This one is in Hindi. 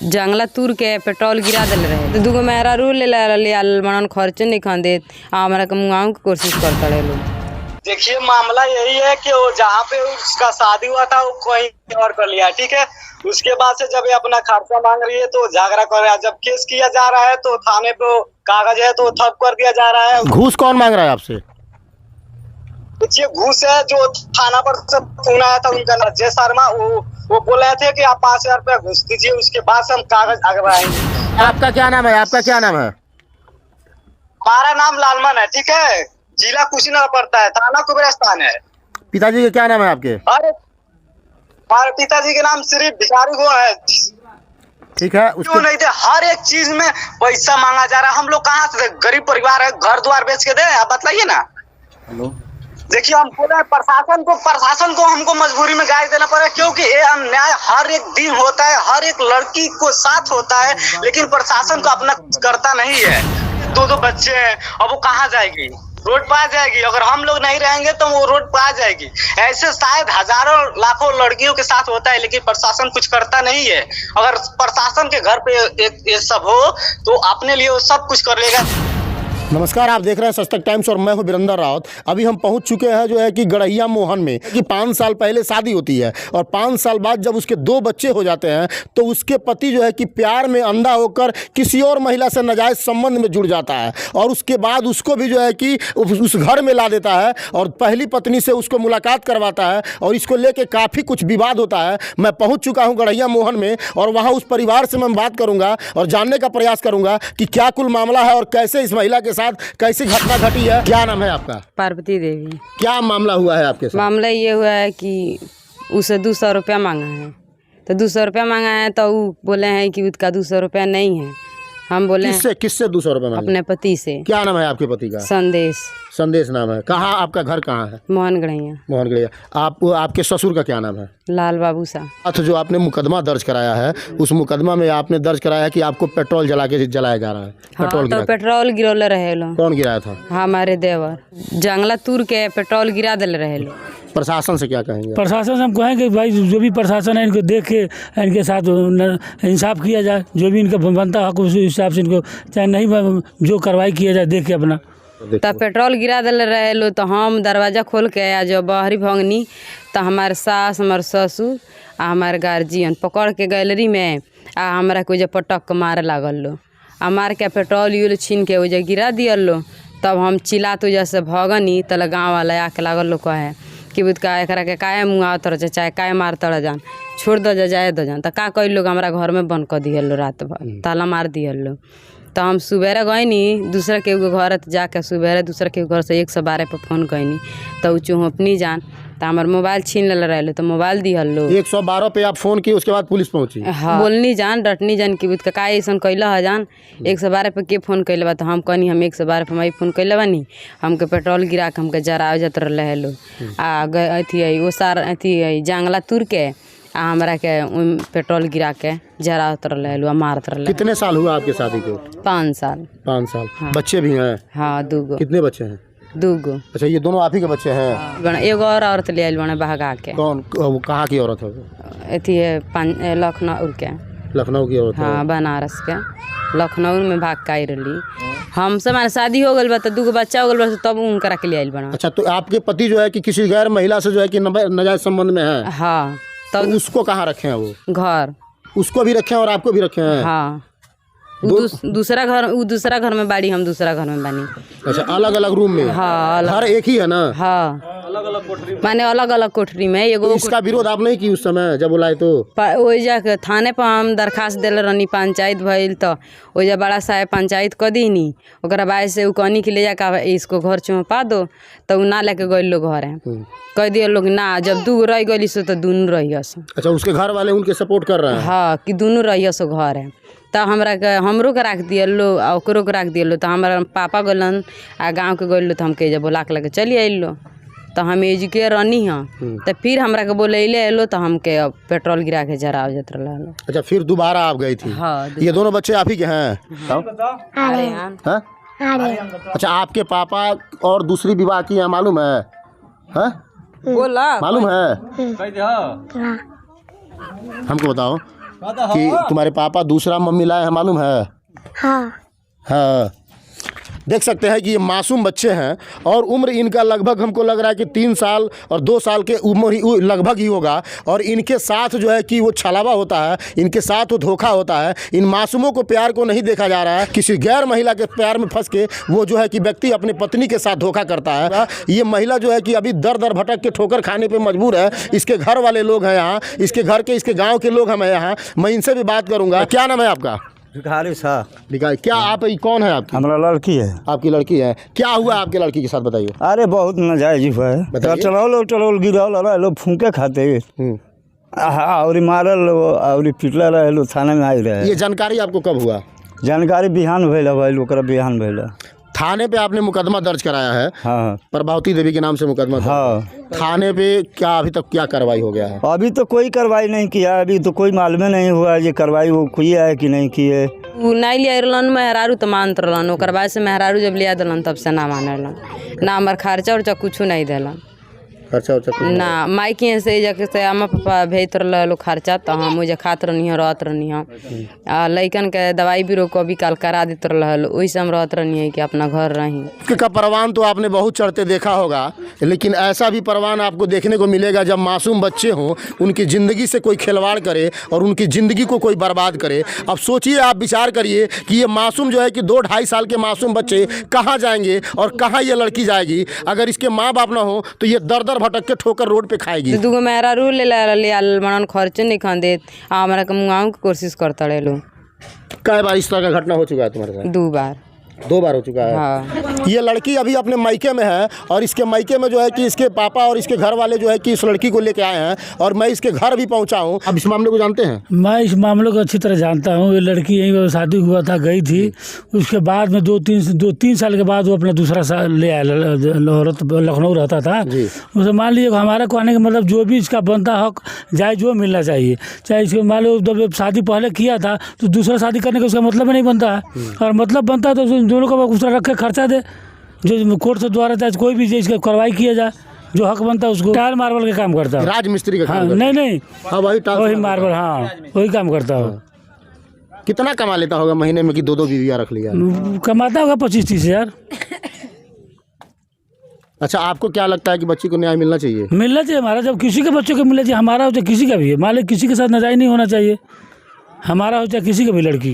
जंगला तूर के पेट्रोल गिरा दिल रहे तो दूगो मेहरा रू ले मनन खर्च नहीं खान देत हमारा कमुआओं की कोशिश करता रहे लोग। देखिए मामला यही है कि वो जहाँ पे उसका शादी हुआ था वो कहीं और कर लिया, ठीक है। उसके बाद से जब ये अपना खर्चा मांग रही है तो झगड़ा कर रहा है। जब केस किया जा रहा है तो थाने पे कागज है तो ठप कर दिया जा रहा है। घूस कौन मांग रहा है आपसे? देखिए घूस है जो थाना पर से फोन आया था उनका अजय शर्मा, वो बोल रहे थे कि आप 5,000 रुपया घूस दीजिए, उसके बाद से हम कागज आगे। आपका क्या नाम है? आपका क्या नाम है? हमारा नाम लालमन है, ठीक है। जिला कुशीनगर पड़ता है, थाना कुबेरस्तान है। पिताजी का क्या नाम है आपके? अरे हमारे पिताजी के नाम श्री भिखारी गो है, ठीक है। क्यों नहीं दे? हर एक चीज में पैसा मांगा जा रहा है। हम लोग कहाँ से गरीब परिवार है, घर द्वार बेच के दे? आप बताइए ना। हेलो देखिए हम बोले प्रशासन को हमको मजबूरी में गाली देना पड़ा, क्योंकि ये अन्याय हर एक दिन होता है, हर एक लड़की को साथ होता है, लेकिन प्रशासन को अपना करता नहीं है। दो बच्चे हैं, अब वो कहाँ जाएगी? रोड पर आ जाएगी। अगर हम लोग नहीं रहेंगे तो वो रोड पर आ जाएगी। ऐसे शायद हजारों लाखों लड़कियों के साथ होता है, लेकिन प्रशासन कुछ करता नहीं है। अगर प्रशासन के घर पे ये सब हो तो अपने लिए वो सब कुछ कर लेगा। नमस्कार, आप देख रहे हैं सच टाइम्स और मैं हूं वीरेंद्र रावत। अभी हम पहुंच चुके हैं जो है कि गड़हिया मोहन में कि 5 साल पहले शादी होती है और 5 साल बाद जब उसके 2 बच्चे हो जाते हैं तो उसके पति जो है कि प्यार में अंधा होकर किसी और महिला से नाजायज़ संबंध में जुड़ जाता है और उसके बाद उसको भी जो है कि उस घर में ला देता है और पहली पत्नी से उसको मुलाकात करवाता है और इसको लेके काफ़ी कुछ विवाद होता है। मैं पहुँच चुका हूँ गड़हिया मोहन में और वहाँ उस परिवार से मैं बात करूँगा और जानने का प्रयास करूँगा कि क्या कुल मामला है और कैसे इस महिला के साथ कैसी घटना घटी है। क्या नाम है आपका? पार्वती देवी। क्या मामला हुआ है आपके साथ? मामला ये हुआ है कि उसे 200 रुपया मांगा है, तो 200 रुपया मांगा है तो वो बोले हैं कि उसका 200 रुपया नहीं है। हम बोले किससे 200 रुपया मांगे? अपने पति से। क्या नाम है आपके पति का? संदेश नाम है। कहाँ आपका घर कहाँ है? मोहन गढ़िया। आपके ससुर का क्या नाम है? लाल बाबू साहब। जो आपने मुकदमा दर्ज कराया है उस मुकदमा में आपने दर्ज कराया है कि आपको पेट्रोल जलाया जा रहा है। पेट्रोल गिरौले रहे लो। कौन गिराया था? हमारे देवर जंगला तूर के पेट्रोल गिरा दिल रहे लो। प्रशासन से क्या कहेंगे? प्रशासन से हम कहेंगे भाई जो भी प्रशासन है इनको देख के इनके साथ इंसाफ किया जाए, जो भी इनका बनता हक उस हिसाब से इनको चाहे नहीं जो कार्रवाई किया जाए देख के अपना। तब पेट्रोल गिरा दिल रहे लो तो हम दरवाज़ा खोल के आ जो बाहरी भंगनी तो हमारे सास हमारे ससुर आ हमारे गार्जियन पकड़ के गैलरी में आ हमारा को पटक के मारे लागल लो। आ मार के पेट्रोल यूल छीन के वजह गिरा दियल लो। तब हम चिल्ला तो जैसे भगनी तल गाँव वाला आके लागल लो कहे कि बुदका एकरा के काहे मुँह तर चाहे काहे मार तर जान छोड़ दो जाए दो जान। तो का कई लोग हमारा घर में बंद कर दियल लो, रात भर ताला मार दियल लो। तो हम सुबेरे गईनी दूसरा के घर जाके सुबेरे दूसरा के घर से 112 पर फोन कैनी तो चुहपनी जान तो हमार मोबाइल छीन ले रहे तो मोबाइल दिहल लो। 112 पे आप फोन किए, उसके बाद पुलिस पहुंची? हाँ बोलनी जान डटनी जान कि का ऐसा कैला है जान 112 पे के फोन कैले बा। तो हम कहनी हम 112 पे हमारी फोन कैले बानी, हमके पेट्रोल गिरा के हमके जरा जात रहे लो। आ अथी वो सार अथी जंगला तुर के आ हमरा के पेट्रोल गिरा के जरा उतर लो मारत रहे। कितने साल हुआ आपके शादी को? 5 साल। 5 साल। हाँ। बच्चे भी हैं? हाँ 2 गो। कितने बच्चे हैं? 2 गो। अच्छा, ये दोनों आप ही के बच्चे हैं? एगो और औरत ले आयल बने बहगा के। कौन? कहाँ की औरत है? अथी है लखनऊ के। लखनऊ की औरत? हाँ बनारस के। लखनऊ में भाग के आई रही। हमसे हमारे शादी हो गई बा तो 2 गो बच्चा हो गई तब उनकरा के ले आयल बना। अच्छा, तो आपके पति जो है कि किसी गैर महिला से जो है कि नाजायज संबंध में है? हाँ। तब तो उसको कहाँ रखे हैं? वो घर उसको भी रखे हैं और आपको भी रखे हैं? हाँ। दूसरा घर में बाड़ी, हम दूसरा घर में बनी। अच्छा, अलग अलग रूम में? हाँ। घर एक ही है ना? हाँ अलग अलग कोठरी माने अलग अलग कोठरी में। एगो इसका विरोध आप नहीं की उस समय जब बुलाए तो? वही जाके थाने पर हम दरखास्त दिल रही, पंचायत भइल तो वही बड़ा साहेब पंचायत कर दीनी। ओकरा बाद से उ कहनी कि ले जाकर इसको घर चुपा दो तो ना लेके गए लोग घर कह दिए लोग ना। जब 2 रह गई सो तो दोनों रही सो। अच्छा, उसके घर वाले उनके सपोर्ट कर रहे हैं? हाँ कि दोनों रही सो घर है। तो हमरो के रख दिए लो आ ओकरो के रख दिए लो। तो हमारा पापा गलन आ गाँव के गए लो तो हमके जब बोला के लगे चलिए अलो तो हम एजुके रहनी हाँ। तो फिर हमरा के बोले एलो तो हमके पेट्रोल गिरा के जरा जात रहा। अच्छा, फिर दोबारा आप गई थी? हाँ। ये दोनों बच्चे आप ही के हैं? हाँ। अच्छा, आपके पापा और दूसरी विवाह की है मालूम है? बोला मालूम है? हमको बताओ कि तुम्हारे पापा दूसरा मम्मी लाए हैं, मालूम है? हाँ। हाँ, देख सकते हैं कि ये मासूम बच्चे हैं और उम्र इनका लगभग हमको लग रहा है कि 3 साल और 2 साल के उम्र ही लगभग ही होगा। और इनके साथ जो है कि वो छलावा होता है, इनके साथ वो धोखा होता है। इन मासूमों को प्यार को नहीं देखा जा रहा है, किसी गैर महिला के प्यार में फंस के वो जो है कि व्यक्ति अपनी पत्नी के साथ धोखा करता है। ये महिला जो है कि अभी दर दर भटक के ठोकर खाने पर मजबूर है। इसके घर वाले लोग हैं यहाँ, इसके घर के, इसके गाँव के लोग हैं यहाँ। मैं इनसे भी बात करूँगा। क्या नाम है आपका? भिखारी साहब। भिखारी, क्या आप कौन है आपकी? हमारा लड़की है। आपकी लड़की है? क्या हुआ आपके लड़की के साथ, बताइए। अरे बहुत नाजायज हुआ है। बताइए। टलोल गिरल लोग फूके खाते और मारल और पिटला रहे लोग, थाने में आई रहे। ये जानकारी आपको कब हुआ? जानकारी बिहान भैल ओकरा बिहान भैल। थाने पे आपने मुकदमा दर्ज कराया है? हाँ। प्रभावती देवी के नाम से मुकदमा दर्ज। हाँ। थाने पे क्या अभी तक क्या कार्रवाई हो गया है? अभी तो कोई कार्रवाई नहीं किया, अभी तो कोई मालूम नहीं हुआ ये कार्रवाई वो किया है कि नहीं किए। उ नहीं लिया रहलन मेहरारू तो मानत रहलन, ओकर बाद से मेहरारू जब लिया दिलन तब से ना मानलन, ना हमार खर्चा उर्चा कुछ नहीं दिलन। खर्चा उर्चा ना माइके से जाके से अम्मा पापा भेजत रहल खर्चा, तो हम मुझे खात रहनी रहत रहनी। आ लइकन के दवाई बीरो कभी काल करा देते रहल, वही से हम रहत रहनी कि अपना घर रही। का परवान तो आपने बहुत चढ़ते देखा होगा, लेकिन ऐसा भी परवान आपको देखने को मिलेगा जब मासूम बच्चे हों, उनकी ज़िंदगी से कोई खिलवाड़ करे और उनकी ज़िंदगी को कोई बर्बाद करे। अब सोचिए, आप विचार करिए कि ये मासूम जो है कि 2-2.5 साल के मासूम बच्चे कहाँ जाएंगे और कहाँ ये लड़की जाएगी। अगर इसके माँ बाप ना हो तो ये दर दर भटक के ठोकर रोड पे खाएगी। दूगो मेहरारू ले मनन खर्चे नहीं खान देत, हमारा के मुँगाऊ की कोशिश करता रहे लो। कई बार इस तरह का घटना हो चुका है तुम्हारे साथ? 2 बार। 2 बार हो चुका है। हाँ। ये लड़की अभी अपने मायके में है और इसके मायके में जो है कि इसके पापा और इसके घर वाले जो है कि इस लड़की को लेके आए हैं और मैं इसके घर भी पहुंचा हूं। अब इस मामले को जानते हैं? मैं इस मामले को अच्छी तरह जानता हूँ। ये लड़की यहीं पर शादी हुआ था, गई थी, उसके बाद में 2-3 साल के बाद वो अपना दूसरा साल ले आया। औरत लखनऊ रहता था, उसे मान लीजिए हमारा कहने का मतलब जो भी इसका बनता हक जाए जो मिलना चाहिए। चाहे इसके मान लो जब शादी पहले किया था तो दूसरा शादी करने का उसका मतलब नहीं बनता है, और मतलब बनता है तो दोनों का उस तरह रख के खर्चा दे, जो कोर्ट से द्वारा चाहे कोई भी इसका कार्रवाई किया जाए, जो हक बनता है उसको। टाइल मार्बल का काम करता है, राजमिस्त्री का हाँ, काम? नहीं हाँ, वही मार्बल, हाँ वही काम करता हो। कितना कमा लेता होगा महीने में कि 2-2 बीवियाँ रख लिया? कमाता होगा 25-30 हज़ार। अच्छा, आपको क्या लगता है कि बच्ची को न्याय मिलना चाहिए? मिलना चाहिए। हमारा जब किसी के बच्चों को मिलना चाहिए, हमारा हो चाहे किसी का भी है, मान लो किसी के साथ नाजायज नहीं होना चाहिए, हमारा हो चाहे किसी का भी लड़की।